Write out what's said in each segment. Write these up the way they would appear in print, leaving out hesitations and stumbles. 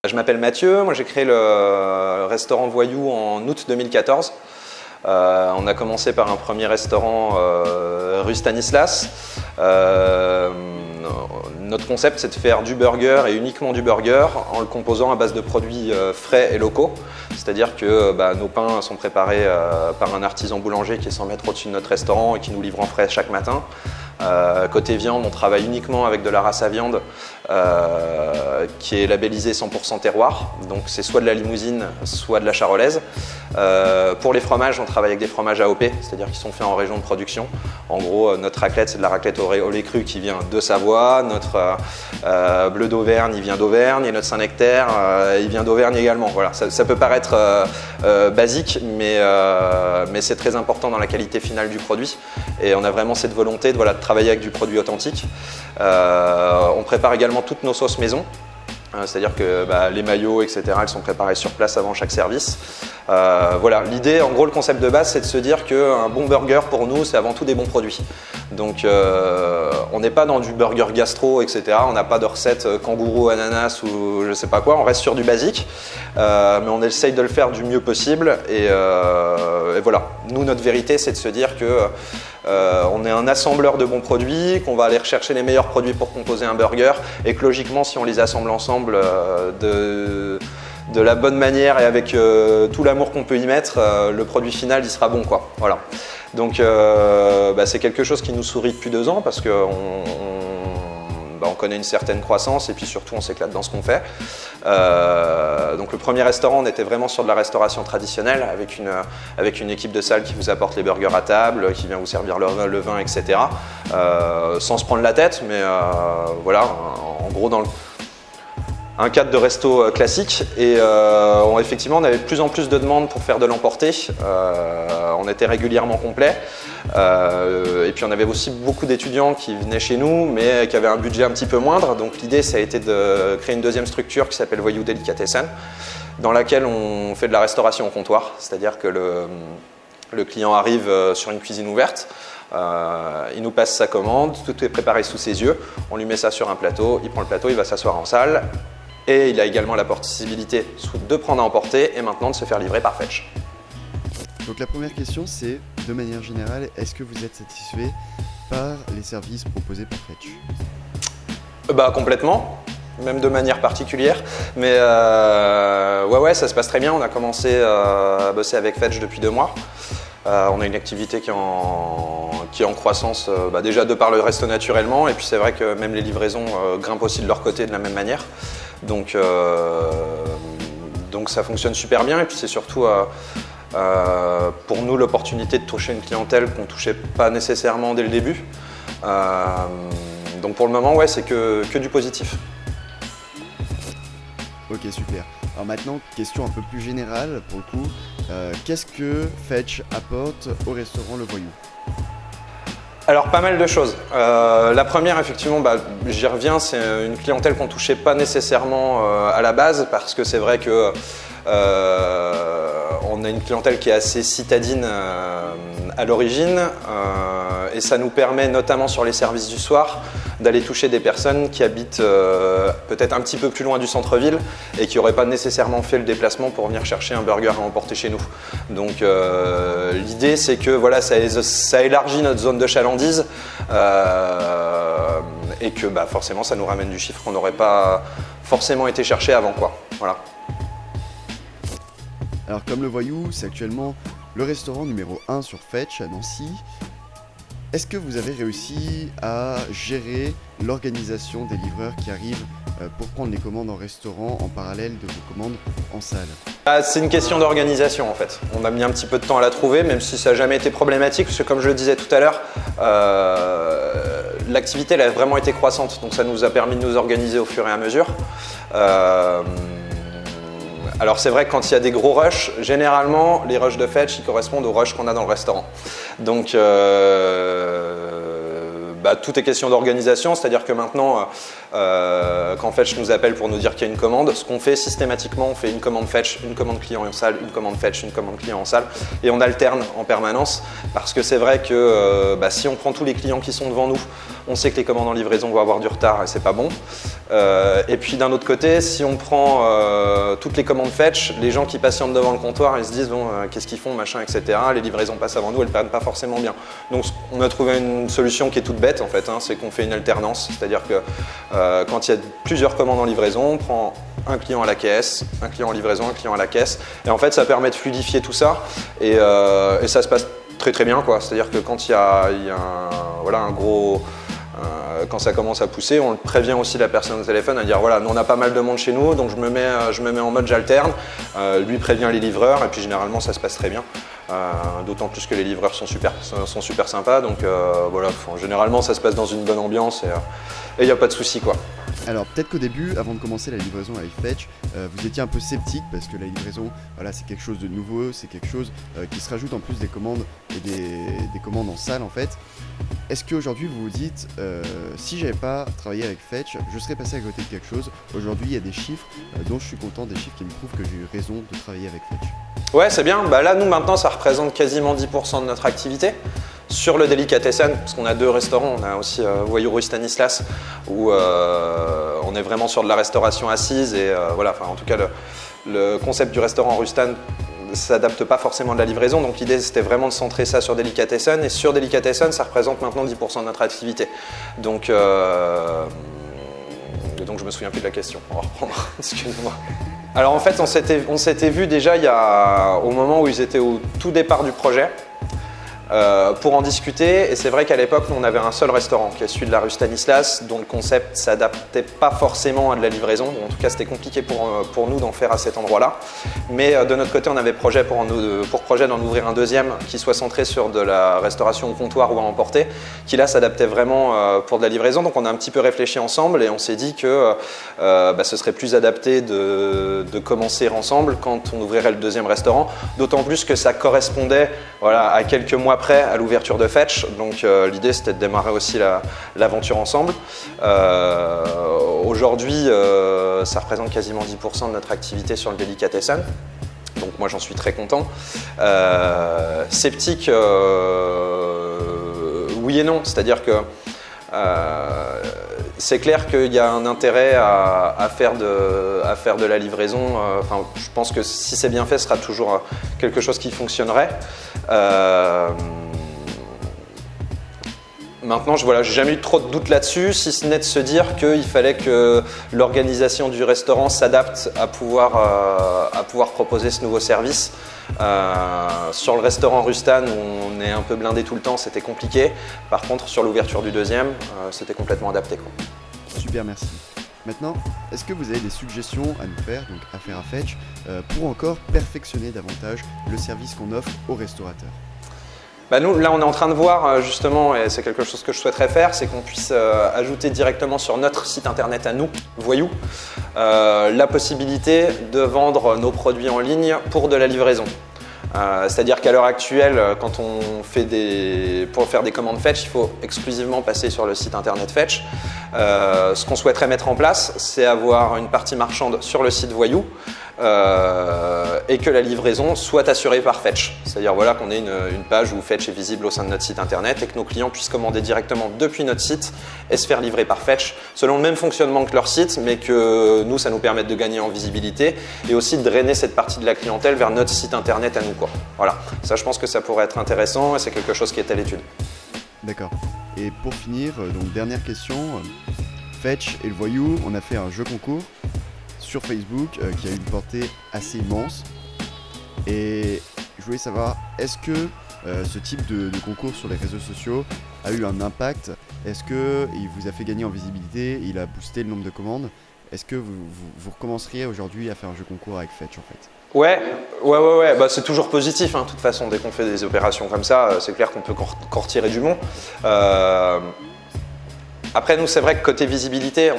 Je m'appelle Mathieu, moi j'ai créé le restaurant Voyou en août 2014. On a commencé par un premier restaurant rue Stanislas. Notre concept, c'est de faire du burger et uniquement du burger en le composant à base de produits frais et locaux. C'est-à-dire que nos pains sont préparés par un artisan boulanger qui est 100 mètres au-dessus de notre restaurant et qui nous livre en frais chaque matin. Côté viande, on travaille uniquement avec de la race à viande qui est labellisée 100% terroir. Donc c'est soit de la limousine, soit de la charolaise. Pour les fromages, on travaille avec des fromages AOP, c'est-à-dire qui sont faits en région de production. En gros, notre raclette, c'est de la raclette au lait cru qui vient de Savoie. Notre bleu d'Auvergne, il vient d'Auvergne. Et notre Saint-Nectaire, il vient d'Auvergne également. Voilà, ça peut paraître basique, mais c'est très important dans la qualité finale du produit. Et on a vraiment cette volonté de travailler avec du produit authentique. On prépare également toutes nos sauces maison. C'est-à-dire que les maillots, etc., elles sont préparées sur place avant chaque service. Voilà, l'idée, en gros, le concept de base, c'est de se dire qu'un bon burger, pour nous, c'est avant tout des bons produits. Donc, on n'est pas dans du burger gastro, etc. On n'a pas de recette kangourou, ananas ou je sais pas quoi. On reste sur du basique, mais on essaye de le faire du mieux possible. Et voilà, nous, notre vérité, c'est de se dire que on est un assembleur de bons produits, qu'on va aller rechercher les meilleurs produits pour composer un burger et que logiquement, si on les assemble ensemble de la bonne manière et avec tout l'amour qu'on peut y mettre, le produit final il sera bon, quoi. Voilà. Donc c'est quelque chose qui nous sourit depuis 2 ans parce qu'on connaît une certaine croissance et puis surtout on s'éclate dans ce qu'on fait. Donc le premier restaurant, on était vraiment sur de la restauration traditionnelle avec une équipe de salle qui vous apporte les burgers à table, qui vient vous servir le vin, etc. Sans se prendre la tête, mais voilà, en gros dans un cadre de resto classique. Et effectivement, on avait de plus en plus de demandes pour faire de l'emporter. On était régulièrement complet. Et puis on avait aussi beaucoup d'étudiants qui venaient chez nous, mais qui avaient un budget un petit peu moindre. Donc l'idée, ça a été de créer une deuxième structure qui s'appelle Voyou Delicatessen, dans laquelle on fait de la restauration au comptoir. C'est-à-dire que le client arrive sur une cuisine ouverte. Il nous passe sa commande, tout est préparé sous ses yeux. On lui met ça sur un plateau, il prend le plateau, il va s'asseoir en salle. Et il a également la possibilité de prendre à emporter et maintenant de se faire livrer par Fetch. Donc la première question, c'est, de manière générale, est-ce que vous êtes satisfait par les services proposés par Fetch ? Complètement, même de manière particulière. Mais ouais, ça se passe très bien. On a commencé à bosser avec Fetch depuis 2 mois. On a une activité qui est en croissance, déjà de par le resto naturellement. Et puis c'est vrai que même les livraisons grimpent aussi de leur côté de la même manière. Donc ça fonctionne super bien et puis c'est surtout pour nous l'opportunité de toucher une clientèle qu'on ne touchait pas nécessairement dès le début. Donc pour le moment, ouais, c'est que du positif. Ok, super. Alors maintenant, question un peu plus générale pour le coup. Qu'est-ce que Fetch apporte au restaurant Le Voyou ? Alors pas mal de choses. La première, effectivement, j'y reviens, c'est une clientèle qu'on ne touchait pas nécessairement à la base parce que c'est vrai que on a une clientèle qui est assez citadine à l'origine et ça nous permet notamment sur les services du soir d'aller toucher des personnes qui habitent peut-être un petit peu plus loin du centre-ville et qui n'auraient pas nécessairement fait le déplacement pour venir chercher un burger à emporter chez nous. Donc l'idée c'est que voilà, ça élargit notre zone de chalandise et que forcément ça nous ramène du chiffre qu'on n'aurait pas forcément été chercher avant, quoi. Voilà. Alors comme Le Voyou, c'est actuellement le restaurant numéro 1 sur Fetch à Nancy. Est-ce que vous avez réussi à gérer l'organisation des livreurs qui arrivent pour prendre les commandes en restaurant en parallèle de vos commandes en salle ? C'est une question d'organisation en fait. On a mis un petit peu de temps à la trouver, même si ça n'a jamais été problématique, parce que comme je le disais tout à l'heure, l'activité elle a vraiment été croissante, donc ça nous a permis de nous organiser au fur et à mesure. Alors c'est vrai que quand il y a des gros rushs, généralement les rushs de Fetch ils correspondent aux rushs qu'on a dans le restaurant. Donc tout est question d'organisation, c'est-à-dire que maintenant quand Fetch nous appelle pour nous dire qu'il y a une commande, ce qu'on fait systématiquement, on fait une commande Fetch, une commande client en salle, une commande Fetch, une commande client en salle et on alterne en permanence parce que c'est vrai que si on prend tous les clients qui sont devant nous, on sait que les commandes en livraison vont avoir du retard et c'est pas bon. Et puis d'un autre côté, si on prend toutes les commandes fetch, les gens qui patientent devant le comptoir, ils se disent bon, qu'est-ce qu'ils font, machin, etc. Les livraisons passent avant nous, elles ne prennent pas forcément bien. Donc on a trouvé une solution qui est toute bête en fait, hein, c'est qu'on fait une alternance, c'est-à-dire que quand il y a plusieurs commandes en livraison, on prend un client à la caisse, un client en livraison, un client à la caisse, et en fait ça permet de fluidifier tout ça et ça se passe très très bien quoi. C'est-à-dire que quand il y a un gros quand ça commence à pousser, on prévient aussi la personne au téléphone à dire voilà, nous on a pas mal de monde chez nous, donc je me mets en mode j'alterne, lui prévient les livreurs et puis généralement ça se passe très bien. D'autant plus que les livreurs sont super sympas, donc voilà, généralement ça se passe dans une bonne ambiance et il n'y a pas de souci quoi. Alors peut-être qu'au début, avant de commencer la livraison avec Fetch, vous étiez un peu sceptique parce que la livraison, voilà, c'est quelque chose de nouveau, c'est quelque chose qui se rajoute en plus des commandes et des commandes en salle en fait. Est-ce qu'aujourd'hui vous vous dites, si j'avais pas travaillé avec Fetch, je serais passé à côté de quelque chose? Aujourd'hui il y a des chiffres dont je suis content, des chiffres qui me prouvent que j'ai eu raison de travailler avec Fetch. Ouais, c'est bien. Bah là, nous maintenant, ça représente quasiment 10% de notre activité. Sur le Delicatessen, parce qu'on a deux restaurants, on a aussi Voyou rue Stanislas, où on est vraiment sur de la restauration assise. Et voilà, enfin, en tout cas, le concept du restaurant rue Stan ne s'adapte pas forcément de la livraison. Donc l'idée, c'était vraiment de centrer ça sur Delicatessen. Et sur Delicatessen, ça représente maintenant 10% de notre activité. Donc je me souviens plus de la question. On va reprendre, excuse-moi. Alors en fait, on s'était vu déjà au moment où ils étaient au tout départ du projet pour en discuter. Et c'est vrai qu'à l'époque, on avait un seul restaurant qui est celui de la rue Stanislas, dont le concept ne s'adaptait pas forcément à de la livraison. En tout cas, c'était compliqué pour nous d'en faire à cet endroit-là. Mais de notre côté, on avait projet pour projet d'en ouvrir un deuxième qui soit centré sur de la restauration au comptoir ou à emporter, qui là s'adaptait vraiment pour de la livraison. Donc on a un petit peu réfléchi ensemble et on s'est dit que ce serait plus adapté de commencer ensemble quand on ouvrirait le deuxième restaurant. D'autant plus que ça correspondait à quelques mois près à l'ouverture de Fetch. Donc l'idée c'était de démarrer aussi l'aventure ensemble. Aujourd'hui, ça représente quasiment 10% de notre activité sur le Delicatessen. Donc moi j'en suis très content. Sceptique, oui et non, c'est-à-dire que c'est clair qu'il y a un intérêt à faire de la livraison. Je pense que si c'est bien fait, ce sera toujours quelque chose qui fonctionnerait. Maintenant, j'ai jamais eu trop de doutes là-dessus, si ce n'est de se dire qu'il fallait que l'organisation du restaurant s'adapte à pouvoir proposer ce nouveau service. Sur le restaurant rue Stan, où on est un peu blindé tout le temps, c'était compliqué. Par contre, sur l'ouverture du deuxième, c'était complètement adapté, quoi. Super, merci. Maintenant, est-ce que vous avez des suggestions à nous faire, donc à faire à Fetch, pour encore perfectionner davantage le service qu'on offre aux restaurateurs? Nous, là, on est en train de voir justement, et c'est quelque chose que je souhaiterais faire, c'est qu'on puisse ajouter directement sur notre site internet à nous, Voyou, la possibilité de vendre nos produits en ligne pour de la livraison. C'est-à-dire qu'à l'heure actuelle, quand on fait pour faire des commandes Fetch, il faut exclusivement passer sur le site internet Fetch. Ce qu'on souhaiterait mettre en place, c'est avoir une partie marchande sur le site Voyou et que la livraison soit assurée par Fetch. C'est-à-dire qu'on ait une page où Fetch est visible au sein de notre site internet et que nos clients puissent commander directement depuis notre site et se faire livrer par Fetch selon le même fonctionnement que leur site, mais que nous, ça nous permette de gagner en visibilité et aussi de drainer cette partie de la clientèle vers notre site internet à nous, quoi. Voilà, ça je pense que ça pourrait être intéressant et c'est quelque chose qui est à l'étude. D'accord. Et pour finir, donc dernière question, Fetch et le Voyou, on a fait un jeu concours sur Facebook qui a eu une portée assez immense. Et je voulais savoir, est-ce que ce type de concours sur les réseaux sociaux a eu un impact? Est-ce qu'il vous a fait gagner en visibilité? Il a boosté le nombre de commandes? Est-ce que vous recommenceriez aujourd'hui à faire un jeu concours avec Fetch en fait? Ouais. C'est toujours positif, hein. De toute façon, dès qu'on fait des opérations comme ça, c'est clair qu'on peut qu'en retirer du bon. Après, nous, c'est vrai que côté visibilité,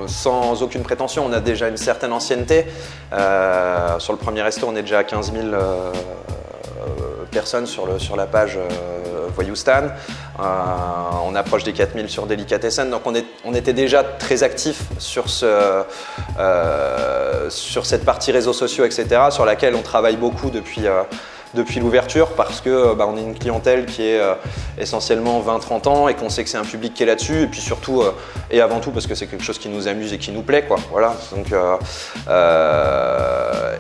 sans aucune prétention, on a déjà une certaine ancienneté. Sur le premier resto, on est déjà à 15 000 personnes sur la page Voyou Stan. On approche des 4 000 sur Delicatessen. Donc on était déjà très actifs sur cette partie réseaux sociaux, etc., sur laquelle on travaille beaucoup depuis depuis l'ouverture parce que on est une clientèle qui est essentiellement 20-30 ans et qu'on sait que c'est un public qui est là-dessus, et puis surtout et avant tout parce que c'est quelque chose qui nous amuse et qui nous plaît, quoi. Voilà. Donc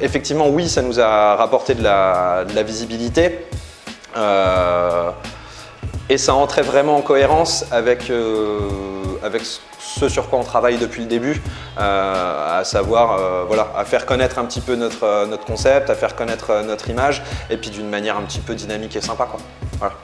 effectivement, oui, ça nous a rapporté de la visibilité. Et ça entrait vraiment en cohérence avec ce sur quoi on travaille depuis le début, à savoir voilà, à faire connaître un petit peu notre concept, à faire connaître notre image, et puis d'une manière un petit peu dynamique et sympa, quoi. Voilà.